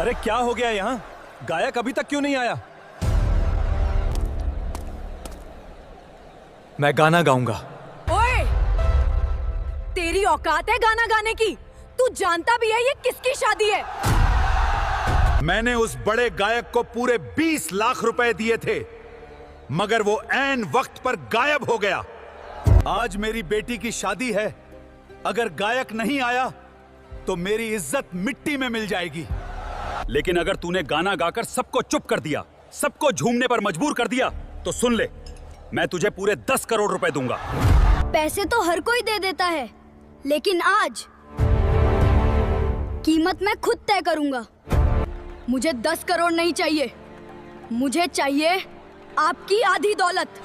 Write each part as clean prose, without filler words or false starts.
अरे क्या हो गया यहाँ? गायक अभी तक क्यों नहीं आया? मैं गाना गाऊंगा। ओए, तेरी औकात है गाना गाने की? तू जानता भी है ये किसकी शादी है? मैंने उस बड़े गायक को पूरे 20 लाख रुपए दिए थे, मगर वो ऐन वक्त पर गायब हो गया। आज मेरी बेटी की शादी है, अगर गायक नहीं आया तो मेरी इज्जत मिट्टी में मिल जाएगी। लेकिन अगर तूने गाना गाकर सबको चुप कर दिया, सबको झूमने पर मजबूर कर दिया, तो सुन ले, मैं तुझे पूरे 10 करोड़ रुपए दूंगा। पैसे तो हर कोई दे देता है, लेकिन आज कीमत मैं खुद तय करूंगा। मुझे 10 करोड़ नहीं चाहिए, मुझे चाहिए आपकी आधी दौलत।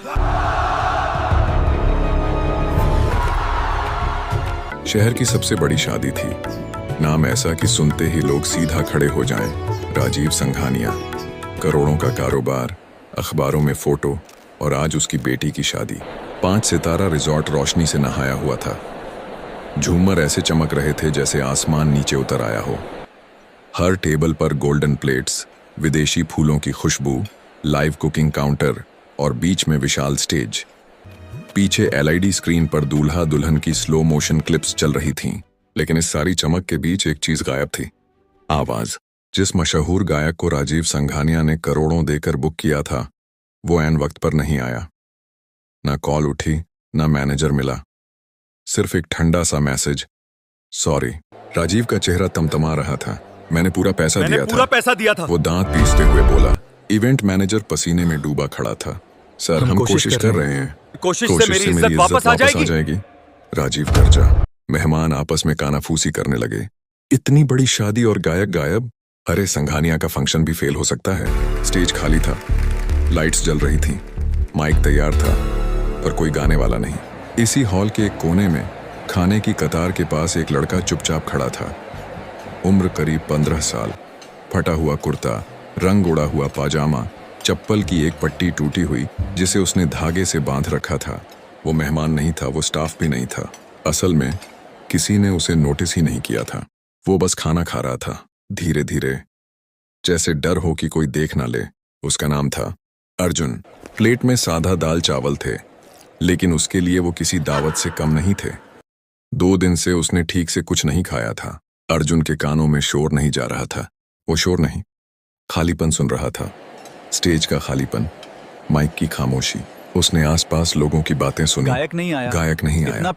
शहर की सबसे बड़ी शादी थी। नाम ऐसा कि सुनते ही लोग सीधा खड़े हो जाएं। राजीव संघानिया, करोड़ों का कारोबार, अखबारों में फोटो, और आज उसकी बेटी की शादी। 5 सितारा रिजॉर्ट रोशनी से नहाया हुआ था। झूमर ऐसे चमक रहे थे जैसे आसमान नीचे उतर आया हो। हर टेबल पर गोल्डन प्लेट्स, विदेशी फूलों की खुशबू, लाइव कुकिंग काउंटर और बीच में विशाल स्टेज। पीछे एलईडी स्क्रीन पर दूल्हा दुल्हन की स्लो मोशन क्लिप्स चल रही थीं। लेकिन इस सारी चमक के बीच एक चीज गायब थी, आवाज। जिस मशहूर गायक को राजीव संघानिया ने करोड़ों देकर बुक किया था, वो ऐन वक्त पर नहीं आया। ना कॉल उठी, ना मैनेजर मिला, सिर्फ एक ठंडा सा मैसेज, सॉरी। राजीव का चेहरा तमतमा रहा था। मैंने पूरा पैसा दिया था। वो दांत पीसते हुए बोला। इवेंट मैनेजर पसीने में डूबा खड़ा था। सर, हम कोशिश कर रहे हैं। कोशिश से मेरी इज्जत वापस आ जाएगी। राजीव डर जा। मेहमान आपस में कानाफूसी करने लगे। इतनी बड़ी शादी और गायक गायब। अरे, संघानिया का फंक्शन भी फेल हो सकता है। स्टेज खाली था, लाइट्स जल रही थी, माइक तैयार था, पर कोई गाने वाला नहीं। इसी हॉल के एक कोने में खाने की कतार के पास एक लड़का चुपचाप खड़ा था। उम्र करीब 15 साल, फटा हुआ कुर्ता, रंग उड़ा हुआ पाजामा, चप्पल की एक पट्टी टूटी हुई जिसे उसने धागे से बांध रखा था। वो मेहमान नहीं था, वो स्टाफ भी नहीं था। असल में किसी ने उसे नोटिस ही नहीं किया था। वो बस खाना खा रहा था, धीरे धीरे, जैसे डर हो कि कोई देख ना ले। उसका नाम था अर्जुन। प्लेट में सादा दाल चावल थे, लेकिन उसके लिए वो किसी दावत से कम नहीं थे। 2 दिन से उसने ठीक से कुछ नहीं खाया था। अर्जुन के कानों में शोर नहीं जा रहा था। वो शोर नहीं, खालीपन सुन रहा था। स्टेज का खालीपन, माइक की खामोशी। उसने आसपास लोगों की बातें सुनी। गायक नहीं आया। इतना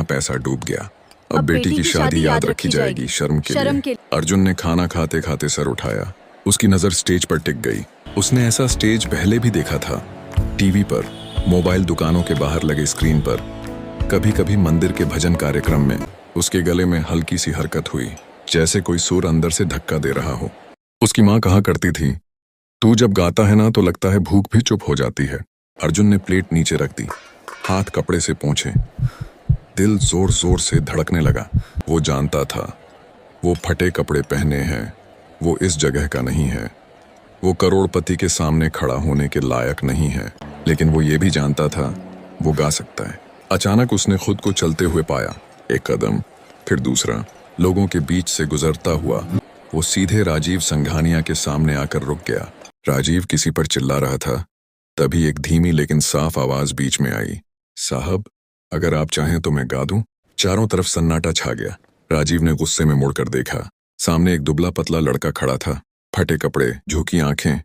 पैसा डूब गया। अब बेटी की शादी याद रखी जाएगी, शर्म के लिए। अर्जुन ने खाना खाते खाते सर उठाया। उसकी नजर स्टेज पर टिक गई। उसने ऐसा स्टेज पहले भी देखा था, टीवी पर, मोबाइल दुकानों के बाहर लगे स्क्रीन पर, कभी कभी मंदिर के भजन कार्यक्रम में। उसके गले में हल्की सी हरकत हुई, जैसे कोई सुर अंदर से धक्का दे रहा हो। उसकी माँ कहा करती थी, तू जब गाता है ना तो लगता है भूख भी चुप हो जाती है। अर्जुन ने प्लेट नीचे रख दी, हाथ कपड़े से पोंछे। दिल जोर जोर से धड़कने लगा। वो जानता था, वो फटे कपड़े पहने हैं, वो इस जगह का नहीं है, वो करोड़पति के सामने खड़ा होने के लायक नहीं है। लेकिन वो ये भी जानता था, वो गा सकता है। अचानक उसने खुद को चलते हुए पाया। एक कदम, फिर दूसरा। लोगों के बीच से गुजरता हुआ वो सीधे राजीव संघानिया के सामने आकर रुक गया। राजीव किसी पर चिल्ला रहा था। तभी एक धीमी लेकिन साफ आवाज बीच में आई, साहब, अगर आप चाहें तो मैं गा दूं। चारों तरफ सन्नाटा छा गया। राजीव ने गुस्से में मुड़कर देखा। सामने एक दुबला पतला लड़का खड़ा था, फटे कपड़े, झुकी आंखें,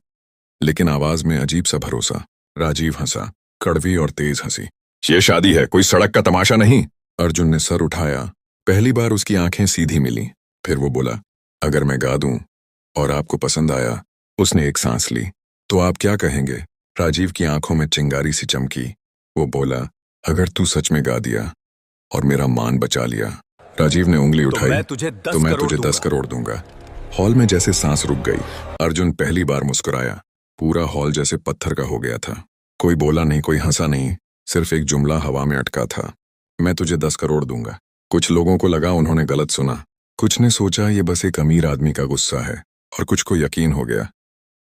लेकिन आवाज में अजीब सा भरोसा। राजीव हंसा, कड़वी और तेज हंसी। ये शादी है, कोई सड़क का तमाशा नहीं। अर्जुन ने सर उठाया। पहली बार उसकी आंखें सीधी मिली। फिर वो बोला, अगर मैं गा दूं और आपको पसंद आया। उसने एक सांस ली। तो आप क्या कहेंगे? राजीव की आंखों में चिंगारी सी चमकी। वो बोला, अगर तू सच में गा दिया और मेरा मान बचा लिया। राजीव ने उंगली उठाई। तो मैं तुझे 10 करोड़ दूंगा। हॉल में जैसे सांस रुक गई। अर्जुन पहली बार मुस्कुराया। पूरा हॉल जैसे पत्थर का हो गया था। कोई बोला नहीं, कोई हंसा नहीं, सिर्फ एक जुमला हवा में अटका था, मैं तुझे 10 करोड़ दूंगा। कुछ लोगों को लगा उन्होंने गलत सुना। कुछ ने सोचा ये बस एक अमीर आदमी का गुस्सा है, और कुछ को यकीन हो गया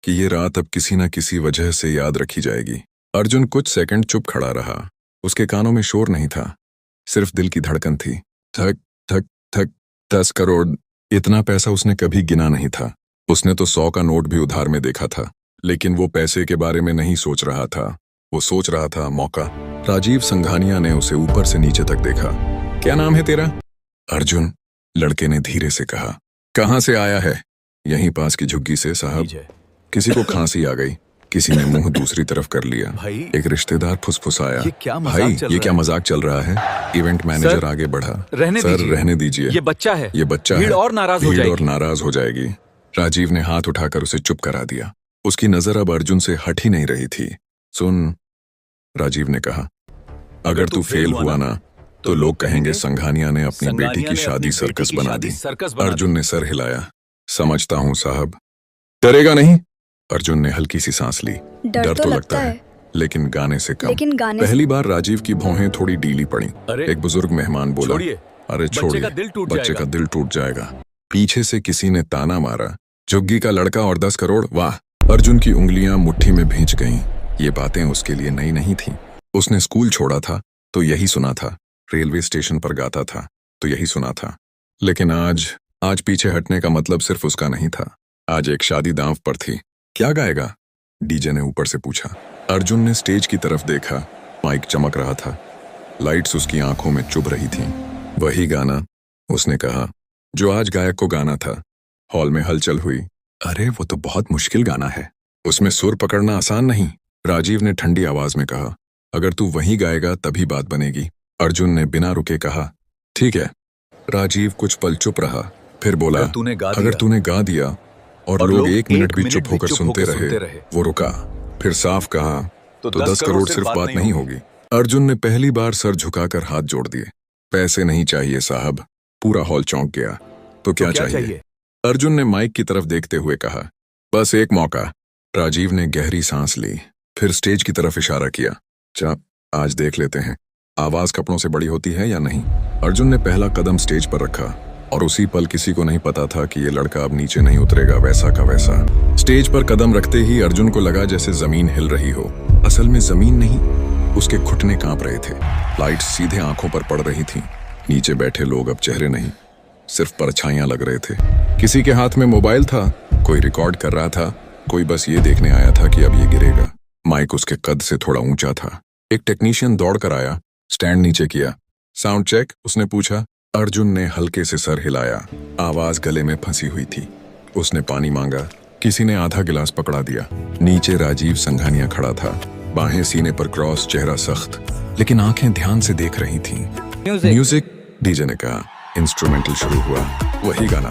कि ये रात अब किसी न किसी वजह से याद रखी जाएगी। अर्जुन कुछ सेकंड चुप खड़ा रहा। उसके कानों में शोर नहीं था, सिर्फ दिल की धड़कन थी। धक धक धक। 10 करोड़, इतना पैसा उसने कभी गिना नहीं था। उसने तो 100 का नोट भी उधार में देखा था, लेकिन वो पैसे के बारे में नहीं सोच रहा था। वो सोच रहा था मौका। राजीव संघानिया ने उसे ऊपर से नीचे तक देखा। क्या नाम है तेरा? अर्जुन, लड़के ने धीरे से कहा। कहाँ से आया है? यहीं पास की झुग्गी से साहब। किसी को खांसी आ गई, किसी ने मुंह दूसरी तरफ कर लिया। एक रिश्तेदार फुसफुसाया। भाई, ये क्या मजाक चल रहा है? इवेंट मैनेजर आगे बढ़ा। रहने दीजिए, ये बच्चा है। भीड़ और नाराज हो जाएगी। राजीव ने हाथ उठाकर उसे चुप करा दिया। उसकी नजर अब अर्जुन से हट ही नहीं रही थी। सुन, राजीव ने कहा, अगर तू फेल हुआ ना तो लोग कहेंगे संघानिया ने अपनी बेटी की शादी सर्कस बना दी। अर्जुन ने सर हिलाया। समझता हूँ साहब। डरेगा नहीं? अर्जुन ने हल्की सी सांस ली। डर तो लगता है, लेकिन गाने से कम। पहली बार राजीव की भौहें थोड़ी ढीली पड़ी। एक बुजुर्ग मेहमान बोला, अरे छोड़िए, बच्चे का दिल टूट जाएगा। पीछे से किसी ने ताना मारा, झुग्गी का लड़का और 10 करोड़, वाह। अर्जुन की उंगलियां मुट्ठी में भींच गईं। ये बातें उसके लिए नई नहीं थी। उसने स्कूल छोड़ा था तो यही सुना था, रेलवे स्टेशन पर गाता था तो यही सुना था। लेकिन आज पीछे हटने का मतलब सिर्फ उसका नहीं था। आज एक शादी दांव पर थी। क्या गाएगा? डीजे ने ऊपर से पूछा। अर्जुन ने स्टेज की तरफ देखा। माइक चमक रहा था, लाइट्स उसकी आंखों में चुभ रही थीं। वही गाना, उसने कहा, जो आज गायक को गाना था। हॉल में हलचल हुई। अरे वो तो बहुत मुश्किल गाना है, उसमें सुर पकड़ना आसान नहीं। राजीव ने ठंडी आवाज में कहा, अगर तू वही गाएगा तभी बात बनेगी। अर्जुन ने बिना रुके कहा, ठीक है। राजीव कुछ पल चुप रहा, फिर बोला, अगर तूने गा दिया और लोग 1 मिनट भी चुप होकर सुनते रहे। वो रुका, फिर साफ कहा, तो 10 करोड़ सिर्फ बात नहीं होगी। अर्जुन ने पहली बार सर झुकाकर हाथ जोड़ दिए। पैसे नहीं चाहिए साहब। पूरा हॉल चौंक गया। तो क्या चाहिए? अर्जुन ने माइक की तरफ देखते हुए कहा, बस एक मौका। राजीव ने गहरी सांस ली, फिर स्टेज की तरफ इशारा किया। चाप, आज देख लेते हैं आवाज कपड़ों से बड़ी होती है या नहीं। अर्जुन ने पहला कदम स्टेज पर रखा और उसी पल किसी को नहीं पता था कि ये लड़का अब नीचे नहीं उतरेगा, वैसा का वैसा। स्टेज पर कदम रखते ही अर्जुन को लगा जैसे जमीन हिल रही हो। असल में जमीन नहीं, उसके घुटने कांप रहे थे। लाइट्स सीधे आंखों पर पड़ रही थीं। नीचे बैठे लोग अब चेहरे नहीं, सिर्फ परछाइयां लग रहे थे। किसी के हाथ में मोबाइल था, कोई रिकॉर्ड कर रहा था, कोई बस ये देखने आया था कि अब ये गिरेगा। माइक उसके कद से थोड़ा ऊंचा था। एक टेक्नीशियन दौड़कर आया, स्टैंड नीचे किया। साउंड चेक, उसने पूछा। अर्जुन ने हल्के से सर हिलाया। आवाज गले में फंसी हुई थी। उसने पानी मांगा। किसी ने आधा गिलास पकड़ा दिया। नीचे राजीव संघानिया खड़ा था, बाहें सीने पर क्रॉस, चेहरा सख्त, लेकिन आंखें ध्यान से देख रही थीं। म्यूजिक, डीजे ने कहा। इंस्ट्रूमेंटल शुरू हुआ। वही गाना,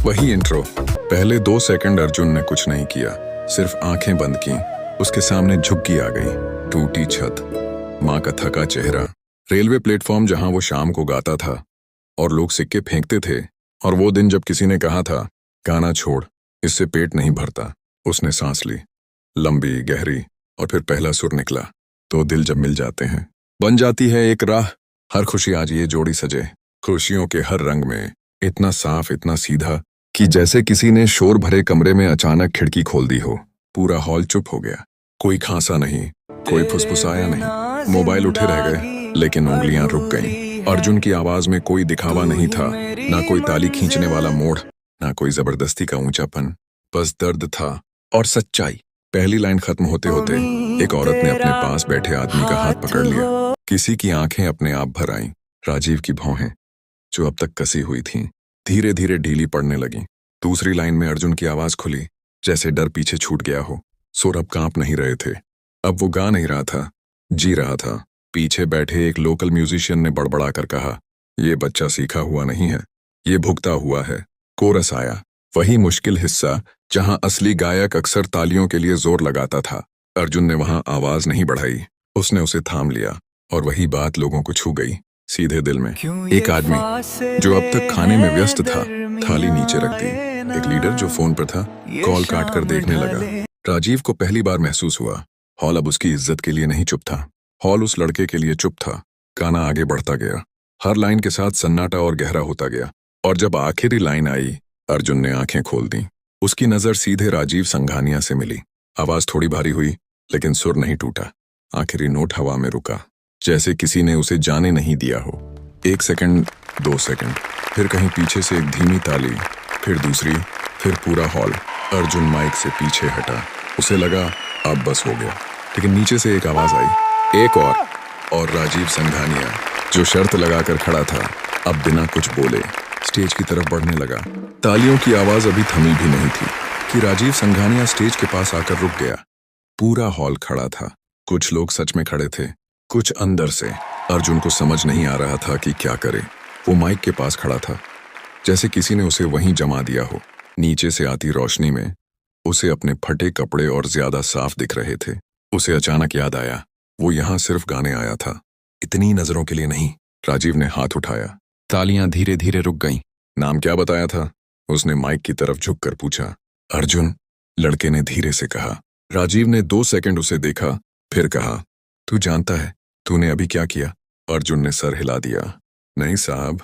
वही इंट्रो। पहले 2 सेकंड अर्जुन ने कुछ नहीं किया, सिर्फ आंखें बंद की। उसके सामने झुग्गी आ गई, टूटी छत, माँ का थका चेहरा, रेलवे प्लेटफॉर्म जहां वो शाम को गाता था और लोग सिक्के फेंकते थे, और वो दिन जब किसी ने कहा था, गाना छोड़, इससे पेट नहीं भरता। उसने सांस ली, लंबी गहरी, और फिर पहला सुर निकला। तो दिल जब मिल जाते हैं, बन जाती है एक राह। हर खुशी आज ये जोड़ी सजे, खुशियों के हर रंग में, इतना साफ, इतना सीधा कि जैसे किसी ने शोर भरे कमरे में अचानक खिड़की खोल दी हो। पूरा हॉल चुप हो गया। कोई खांसा नहीं, कोई फुसफुसाया नहीं। मोबाइल उठे रह गए, लेकिन उंगलियां रुक गईं। अर्जुन की आवाज में कोई दिखावा नहीं था, ना कोई ताली खींचने वाला मोड़, ना कोई जबरदस्ती का ऊंचापन, बस दर्द था और सच्चाई। पहली लाइन खत्म होते होते एक औरत ने अपने पास बैठे आदमी का हाथ पकड़ लिया। किसी की आंखें अपने आप भर आईं। राजीव की भौहें, जो अब तक कसी हुई थीं, धीरे धीरे ढीली पड़ने लगी। दूसरी लाइन में अर्जुन की आवाज खुली, जैसे डर पीछे छूट गया हो। सुर अब कांप नहीं रहे थे। अब वो गा नहीं रहा था, जी रहा था। पीछे बैठे एक लोकल म्यूजिशियन ने बड़बड़ा कर कहा, ये बच्चा सीखा हुआ नहीं है, ये भुगता हुआ है। कोरस आया, वही मुश्किल हिस्सा जहां असली गायक अक्सर तालियों के लिए जोर लगाता था। अर्जुन ने वहां आवाज नहीं बढ़ाई, उसने उसे थाम लिया, और वही बात लोगों को छू गई, सीधे दिल में। एक आदमी जो अब तक खाने में व्यस्त था, थाली नीचे रख दी। एक लीडर जो फोन पर था, कॉल काट कर देखने लगा। राजीव को पहली बार महसूस हुआ, हॉल अब उसकी इज्जत के लिए नहीं चुप था, हॉल उस लड़के के लिए चुप था। गाना आगे बढ़ता गया, हर लाइन के साथ सन्नाटा और गहरा होता गया, और जब आखिरी लाइन आई, अर्जुन ने आंखें खोल दी। उसकी नजर सीधे राजीव संघानिया से मिली। आवाज थोड़ी भारी हुई, लेकिन सुर नहीं टूटा। आखिरी नोट हवा में रुका, जैसे किसी ने उसे जाने नहीं दिया हो। 1 सेकंड, 2 सेकंड, फिर कहीं पीछे से एक धीमी ताली, फिर दूसरी, फिर पूरा हॉल। अर्जुन माइक से पीछे हटा, उसे लगा अब बस हो गया, लेकिन नीचे से एक आवाज आई, एक और राजीव संघानिया जो शर्त लगाकर खड़ा था अब बिना कुछ बोले स्टेज की तरफ बढ़ने लगा। तालियों की आवाज अभी थमी भी नहीं थी कि राजीव संघानिया स्टेज के पास आकर रुक गया। पूरा हॉल खड़ा था, कुछ लोग सच में खड़े थे, कुछ अंदर से। अर्जुन को समझ नहीं आ रहा था कि क्या करे। वो माइक के पास खड़ा था, जैसे किसी ने उसे वहीं जमा दिया हो। नीचे से आती रोशनी में उसे अपने फटे कपड़े और ज्यादा साफ दिख रहे थे। उसे अचानक याद आया, वो यहाँ सिर्फ गाने आया था, इतनी नजरों के लिए नहीं। राजीव ने हाथ उठाया, तालियां धीरे धीरे रुक गईं। नाम क्या बताया था? उसने माइक की तरफ झुककर पूछा। अर्जुन, लड़के ने धीरे से कहा। राजीव ने 2 सेकंड उसे देखा, फिर कहा, तू जानता है तूने अभी क्या किया? अर्जुन ने सर हिला दिया। नहीं साहब।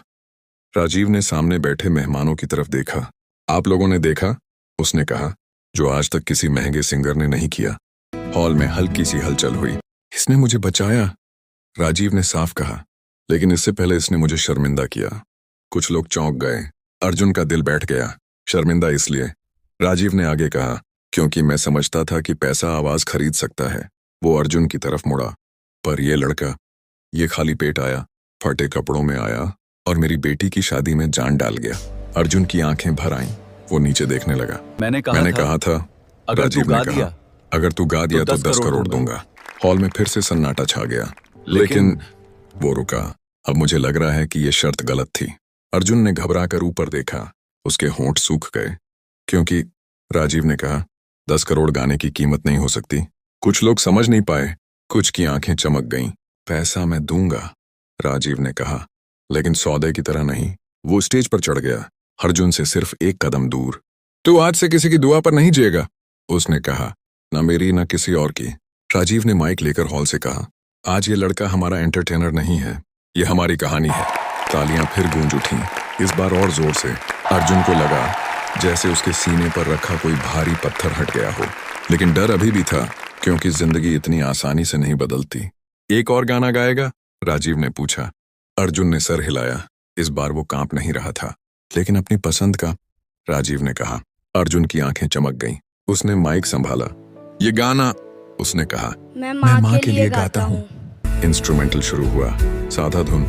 राजीव ने सामने बैठे मेहमानों की तरफ देखा। आप लोगों ने देखा? उसने कहा, जो आज तक किसी महंगे सिंगर ने नहीं किया। हॉल में हल्की सी हलचल हुई। इसने मुझे बचाया, राजीव ने साफ कहा, लेकिन इससे पहले इसने मुझे शर्मिंदा किया। कुछ लोग चौंक गए। अर्जुन का दिल बैठ गया। शर्मिंदा इसलिए, राजीव ने आगे कहा, क्योंकि मैं समझता था कि पैसा आवाज खरीद सकता है। वो अर्जुन की तरफ मुड़ा, पर ये लड़का, ये खाली पेट आया, फटे कपड़ों में आया और मेरी बेटी की शादी में जान डाल गया। अर्जुन की आंखें भर आईं। वो नीचे देखने लगा। मैंने कहा था राजीव ने कहा, अगर तू गा दिया तो 10 करोड़ दूंगा। हॉल में फिर से सन्नाटा छा गया, लेकिन वो रुका। अब मुझे लग रहा है कि ये शर्त गलत थी। अर्जुन ने घबराकर ऊपर देखा, उसके होंठ सूख गए, क्योंकि राजीव ने कहा, 10 करोड़ गाने की कीमत नहीं हो सकती। कुछ लोग समझ नहीं पाए, कुछ की आंखें चमक गईं। पैसा मैं दूंगा, राजीव ने कहा, लेकिन सौदे की तरह नहीं। वो स्टेज पर चढ़ गया, अर्जुन से सिर्फ 1 कदम दूर। तू आज से किसी की दुआ पर नहीं जिएगा, उसने कहा, ना मेरी ना किसी और की। राजीव ने माइक लेकर हॉल से कहा, आज ये लड़का हमारा एंटरटेनर नहीं है, ये हमारी कहानी है। तालियां फिर गूंज उठीं, इस बार और जोर से। अर्जुन को लगा जैसे उसके सीने पर रखा कोई भारी पत्थर हट गया हो, लेकिन डर अभी भी था, क्योंकि जिंदगी इतनी आसानी से नहीं बदलती। एक और गाना गाएगा? राजीव ने पूछा। अर्जुन ने सर हिलाया। इस बार वो कांप नहीं रहा था, लेकिन अपनी पसंद का। राजीव ने कहा। अर्जुन की आंखें चमक गईं। उसने माइक संभाला। ये गाना, उसने कहा, मैं माँ के लिए गाता हूँ। इंस्ट्रूमेंटल शुरू हुआ, सादा धुन,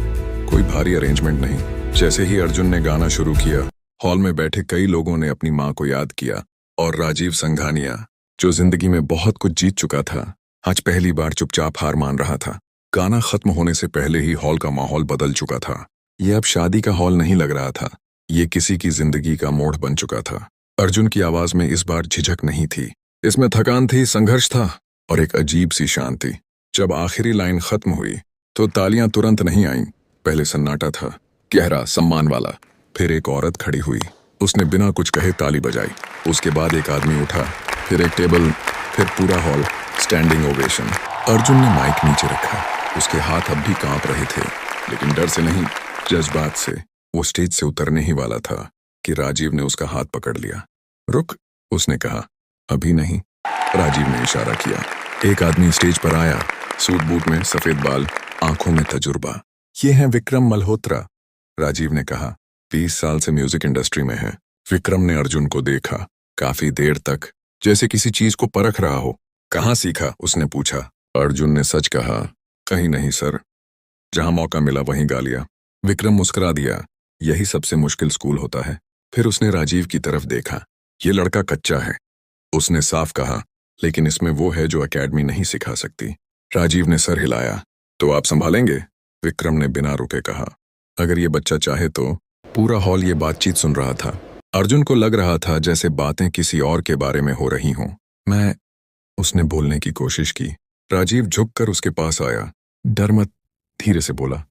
कोई भारी अरेंजमेंट नहीं। जैसे ही अर्जुन ने गाना शुरू किया, हॉल में बैठे कई लोगों ने अपनी माँ को याद किया, और राजीव संघानिया, जो जिंदगी में बहुत कुछ जीत चुका था, आज पहली बार चुपचाप हार मान रहा था। गाना खत्म होने से पहले ही हॉल का माहौल बदल चुका था। ये अब शादी का हॉल नहीं लग रहा था, ये किसी की जिंदगी का मोड़ बन चुका था। अर्जुन की आवाज में इस बार झिझक नहीं थी, इसमें थकान थी, संघर्ष था और एक अजीब सी शांति। जब आखिरी लाइन खत्म हुई तो तालियां तुरंत नहीं आईं। पहले सन्नाटा था, गहरा, सम्मान वाला। फिर एक औरत खड़ी हुई, उसने बिना कुछ कहे ताली बजाई। उसके बाद एक आदमी उठा, फिर एक टेबल, फिर पूरा हॉल, स्टैंडिंग ओवेशन। अर्जुन ने माइक नीचे रखा, उसके हाथ अब भी कांप रहे थे, लेकिन डर से नहीं, जज्बात से। वो स्टेज से उतरने ही वाला था कि राजीव ने उसका हाथ पकड़ लिया। रुक, उसने कहा, अभी नहीं। राजीव ने इशारा किया। एक आदमी स्टेज पर आया, सूट बूट में, सफेद बाल, आंखों में तजुर्बा। ये है विक्रम मल्होत्रा, राजीव ने कहा। 20 साल से म्यूजिक इंडस्ट्री में है। विक्रम ने अर्जुन को देखा, काफी देर तक, जैसे किसी चीज को परख रहा हो। कहाँ सीखा? उसने पूछा। अर्जुन ने सच कहा, कहीं नहीं सर, जहां मौका मिला वहीं गा लिया। विक्रम मुस्कुरा दिया। यही सबसे मुश्किल स्कूल होता है। फिर उसने राजीव की तरफ देखा। ये लड़का कच्चा है, उसने साफ कहा, लेकिन इसमें वो है जो एकेडमी नहीं सिखा सकती। राजीव ने सर हिलाया। तो आप संभालेंगे? विक्रम ने बिना रुके कहा। अगर ये बच्चा चाहे तो। पूरा हॉल ये बातचीत सुन रहा था। अर्जुन को लग रहा था जैसे बातें किसी और के बारे में हो रही हों। मैं, उसने बोलने की कोशिश की। राजीव झुककर उसके पास आया। डर मत, धीरे से बोला।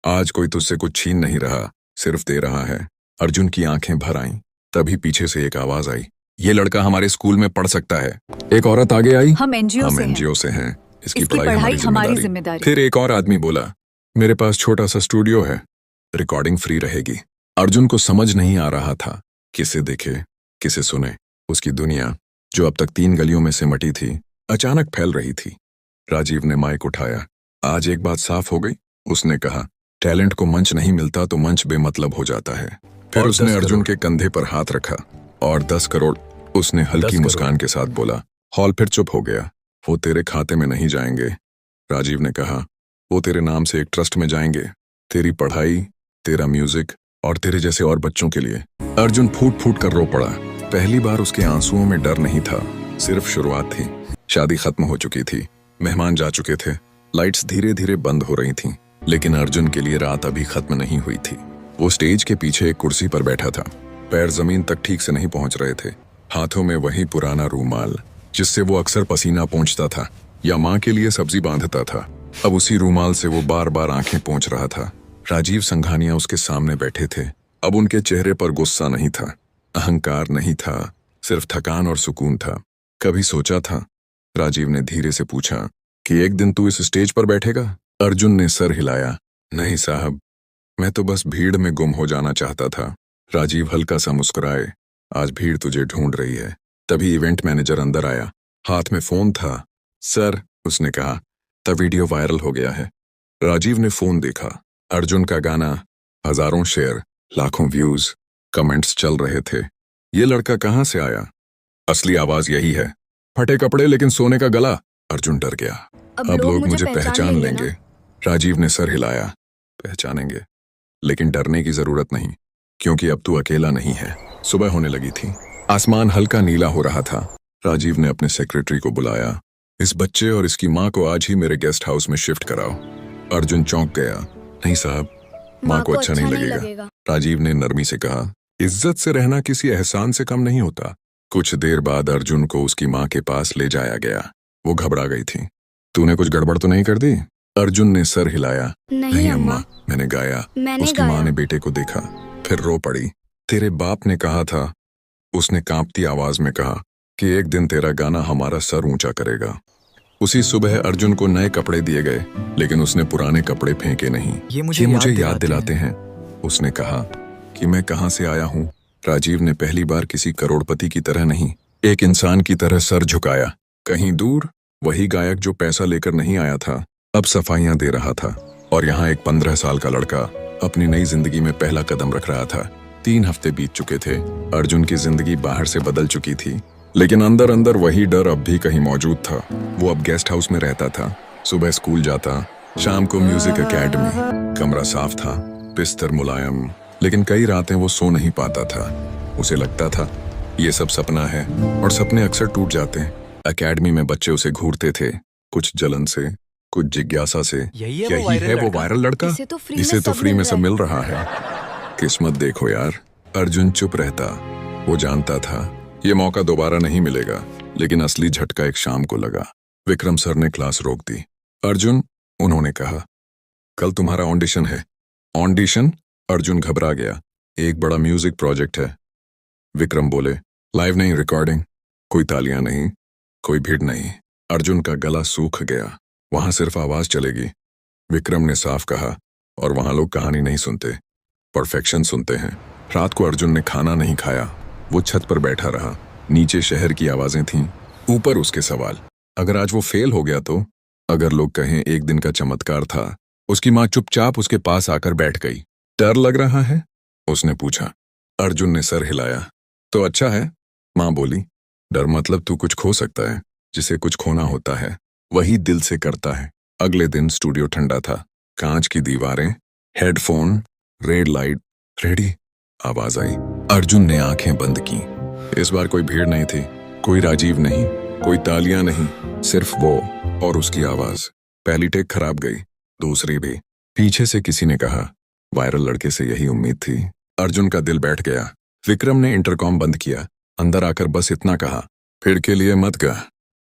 आज कोई तुझसे कुछ छीन नहीं रहा, सिर्फ दे रहा है। अर्जुन की आंखें भर आईं। तभी पीछे से एक आवाज आई, ये लड़का हमारे स्कूल में पढ़ सकता है। एक औरत आगे आई, हम एनजीओ से हैं। इसकी पढ़ाई हमारी जिम्मेदारी। फिर एक और आदमी बोला, मेरे पास छोटा सा स्टूडियो है, रिकॉर्डिंग फ्री रहेगी। अर्जुन को समझ नहीं आ रहा था, किसे देखे, किसे सुने। उसकी दुनिया, जो अब तक 3 गलियों में सिमटी थी, अचानक फैल रही थी। राजीव ने माइक उठाया। आज एक बात साफ हो गई, उसने कहा, टैलेंट को मंच नहीं मिलता तो मंच बेमतलब हो जाता है। फिर उसने अर्जुन के कंधे पर हाथ रखा और 10 करोड़, उसने 10 हल्की करोड़। मुस्कान के साथ बोला। हॉल फिर चुप हो गया। वो तेरे खाते में नहीं जाएंगे, राजीव ने कहा। वो तेरे नाम से एक ट्रस्ट में जाएंगे, तेरी पढ़ाई, तेरा म्यूजिक और तेरे जैसे और बच्चों के लिए। अर्जुन फूट फूट कर रो पड़ा। पहली बार उसके आंसुओं में डर नहीं था, सिर्फ शुरुआत थी। शादी खत्म हो चुकी थी, मेहमान जा चुके थे, लाइट्स धीरे धीरे बंद हो रही थीं, लेकिन अर्जुन के लिए रात अभी खत्म नहीं हुई थी। वो स्टेज के पीछे एक कुर्सी पर बैठा था। पैर जमीन तक ठीक से नहीं पहुंच रहे थे। हाथों में वही पुराना रूमाल जिससे वो अक्सर पसीना पोंछता था या माँ के लिए सब्जी बांधता था। अब उसी रूमाल से वो बार बार आंखें पोंछ रहा था। राजीव संघानिया उसके सामने बैठे थे। अब उनके चेहरे पर गुस्सा नहीं था, अहंकार नहीं था, सिर्फ थकान और सुकून था। कभी सोचा था? राजीव ने धीरे से पूछा कि एक दिन तू इस स्टेज पर बैठेगा? अर्जुन ने सर हिलाया। नहीं साहब, मैं तो बस भीड़ में गुम हो जाना चाहता था। राजीव हल्का सा मुस्कुराए। आज भीड़ तुझे ढूंढ रही है। तभी इवेंट मैनेजर अंदर आया, हाथ में फोन था। सर, उसने कहा, तब वीडियो वायरल हो गया है। राजीव ने फोन देखा। अर्जुन का गाना, हजारों शेयर, लाखों व्यूज, कमेंट्स चल रहे थे। ये लड़का कहाँ से आया? असली आवाज यही है, फटे कपड़े लेकिन सोने का गला। अर्जुन डर गया। अब लोग मुझे पहचान लेंगे। राजीव ने सर हिलाया। पहचानेंगे, लेकिन डरने की जरूरत नहीं, क्योंकि अब तू अकेला नहीं है। सुबह होने लगी थी, आसमान हल्का नीला हो रहा था। राजीव ने अपने सेक्रेटरी को बुलाया। इस बच्चे और इसकी माँ को आज ही मेरे गेस्ट हाउस में शिफ्ट कराओ। अर्जुन चौंक गया। नहीं साहब, माँ को अच्छा नहीं लगेगा। राजीव ने नरमी से कहा, इज्जत से रहना किसी एहसान से कम नहीं होता। कुछ देर बाद अर्जुन को उसकी माँ के पास ले जाया गया। वो घबरा गई थी। तूने कुछ गड़बड़ तो नहीं कर दी? अर्जुन ने सर हिलाया। नहीं अम्मा, मैंने गाया। उसकी माँ ने बेटे को देखा, फिर रो पड़ी। तेरे बाप ने कहा था, उसने कांपती आवाज में कहा, कि एक दिन तेरा गाना हमारा सर ऊंचा करेगा। उसी सुबह अर्जुन को नए कपड़े दिए गए, लेकिन उसने पुराने कपड़े फेंके नहीं। ये मुझे याद दिलाते हैं। उसने कहा कि मैं कहाँ से आया हूँ। राजीव ने पहली बार किसी करोड़पति की तरह नहीं, एक इंसान की तरह सर झुकाया। कहीं दूर वही गायक जो पैसा लेकर नहीं आया था, अब सफाइयां दे रहा था। और यहाँ एक 15 साल का लड़का अपनी नई जिंदगी में पहला कदम रख रहा था। 3 हफ्ते बीत चुके थे। अर्जुन की जिंदगी बाहर से बदल चुकी थी, लेकिन अंदर अंदर वही डर अब भी कहीं मौजूद था। वो अब गेस्ट हाउस में रहता था। सुबह स्कूल जाता, शाम को म्यूजिक एकेडमी। कमरा साफ था, बिस्तर मुलायम, लेकिन कई रातें वो सो नहीं पाता था। उसे लगता था ये सब सपना है, और सपने अक्सर टूट जाते हैं। एकेडमी में बच्चे उसे घूरते थे, कुछ जलन से, कुछ जिज्ञासा से। यही है वो वायरल लड़का, इसे तो फ्री में सब मिल रहा है। किस्मत देखो यार। अर्जुन चुप रहता। वो जानता था ये मौका दोबारा नहीं मिलेगा, लेकिन असली झटका एक शाम को लगा। विक्रम सर ने क्लास रोक दी। अर्जुन, उन्होंने कहा, कल तुम्हारा ऑडिशन है। ऑडिशन? अर्जुन घबरा गया। एक बड़ा म्यूजिक प्रोजेक्ट है। विक्रम बोले, लाइव नहीं, रिकॉर्डिंग। कोई तालियां नहीं, कोई भीड़ नहीं। अर्जुन का गला सूख गया। वहां सिर्फ आवाज चलेगी। विक्रम ने साफ कहा, और वहां लोग कहानी नहीं सुनते, परफेक्शन सुनते हैं। रात को अर्जुन ने खाना नहीं खाया। वो छत पर बैठा रहा। नीचे शहर की आवाजें थीं, ऊपर उसके सवाल। अगर आज वो फेल हो गया तो? अगर लोग कहें एक दिन का चमत्कार था। उसकी माँ चुपचाप उसके पास आकर बैठ गई। डर लग रहा है? उसने पूछा। अर्जुन ने सर हिलाया। तो अच्छा है, माँ बोली। डर मतलब तू कुछ खो सकता है, जिसे कुछ खोना होता है वही दिल से करता है। अगले दिन स्टूडियो ठंडा था। कांच की दीवारें, हेडफोन, रेड लाइट, रेडी। आवाज आई। अर्जुन ने आंखें बंद की। इस बार कोई भीड़ नहीं थी, कोई राजीव नहीं, कोई तालियां नहीं, सिर्फ वो और उसकी आवाज। पहली टेक खराब गई, दूसरी भी। पीछे से किसी ने कहा, वायरल लड़के से यही उम्मीद थी। अर्जुन का दिल बैठ गया। विक्रम ने इंटरकॉम बंद किया। अंदर आकर बस इतना कहा, फिर के लिए मत गा,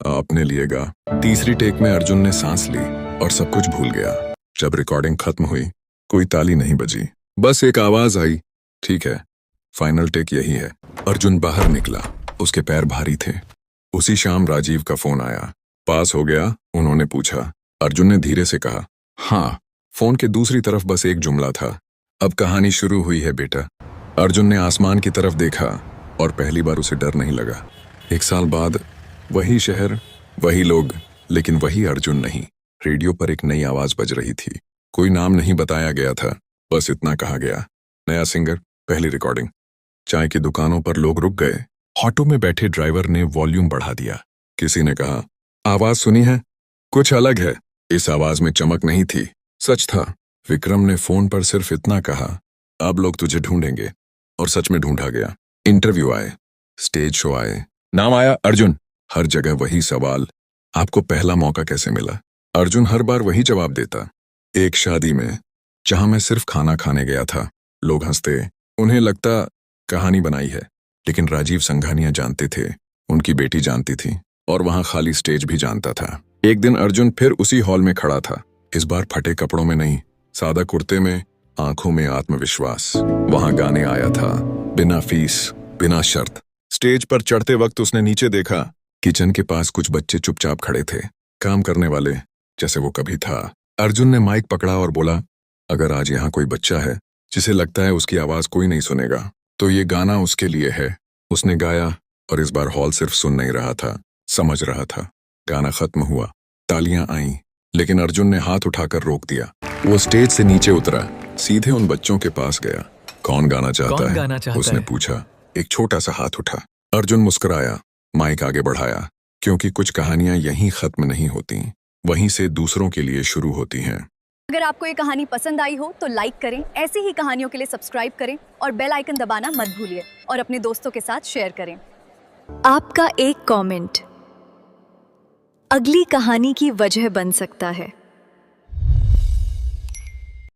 अपने लिए गा। तीसरी टेक में अर्जुन ने सांस ली और सब कुछ भूल गया। जब रिकॉर्डिंग खत्म हुई, कोई ताली नहीं बजी, बस एक आवाज आई, ठीक है, फाइनल टेक यही है। अर्जुन बाहर निकला। उसके पैर भारी थे। उसी शाम राजीव का फोन आया। पास हो गया? उन्होंने पूछा। अर्जुन ने धीरे से कहा, हाँ। फोन के दूसरी तरफ बस एक जुमला था, अब कहानी शुरू हुई है बेटा। अर्जुन ने आसमान की तरफ देखा और पहली बार उसे डर नहीं लगा। 1 साल बाद वही शहर, वही लोग, लेकिन वही अर्जुन नहीं। रेडियो पर एक नई आवाज बज रही थी। कोई नाम नहीं बताया गया था, बस इतना कहा गया, नया सिंगर, पहली रिकॉर्डिंग। चाय की दुकानों पर लोग रुक गए। ऑटो में बैठे ड्राइवर ने वॉल्यूम बढ़ा दिया। किसी ने कहा, आवाज सुनी है? कुछ अलग है। इस आवाज में चमक नहीं थी, सच था। विक्रम ने फोन पर सिर्फ इतना कहा, अब लोग तुझे ढूंढेंगे। और सच में ढूंढा गया। इंटरव्यू आए, स्टेज शो आए, नाम आया अर्जुन। हर जगह वही सवाल, आपको पहला मौका कैसे मिला? अर्जुन हर बार वही जवाब देता, एक शादी में जहां मैं सिर्फ खाना खाने गया था। लोग हंसते, उन्हें लगता कहानी बनाई है। लेकिन राजीव संघानिया जानते थे, उनकी बेटी जानती थी, और वहां खाली स्टेज भी जानता था। एक दिन अर्जुन फिर उसी हॉल में खड़ा था। इस बार फटे कपड़ों में नहीं, सादा कुर्ते में, आंखों में आत्मविश्वास। वहां गाने आया था, बिना फीस, बिना शर्त। स्टेज पर चढ़ते वक्त उसने नीचे देखा, किचन के पास कुछ बच्चे चुपचाप खड़े थे, काम करने वाले, जैसे वो कभी था। अर्जुन ने माइक पकड़ा और बोला, अगर आज यहाँ कोई बच्चा है जिसे लगता है उसकी आवाज कोई नहीं सुनेगा, तो ये गाना उसके लिए है। उसने गाया, और इस बार हॉल सिर्फ सुन नहीं रहा था, समझ रहा था। गाना खत्म हुआ, तालियां आईं, लेकिन अर्जुन ने हाथ उठाकर रोक दिया। वो स्टेज से नीचे उतरा, सीधे उन बच्चों के पास गया। कौन गाना चाहता है? उसने पूछा। एक छोटा सा हाथ उठा। अर्जुन मुस्कुराया, माइक आगे बढ़ाया, क्योंकि कुछ कहानियां यहीं खत्म नहीं होती, वहीं से दूसरों के लिए शुरू होती हैं। अगर आपको ये कहानी पसंद आई हो तो लाइक करें, ऐसी ही कहानियों के लिए सब्सक्राइब करें और बेल आइकन दबाना मत भूलिए, और अपने दोस्तों के साथ शेयर करें। आपका एक कमेंट अगली कहानी की वजह बन सकता है।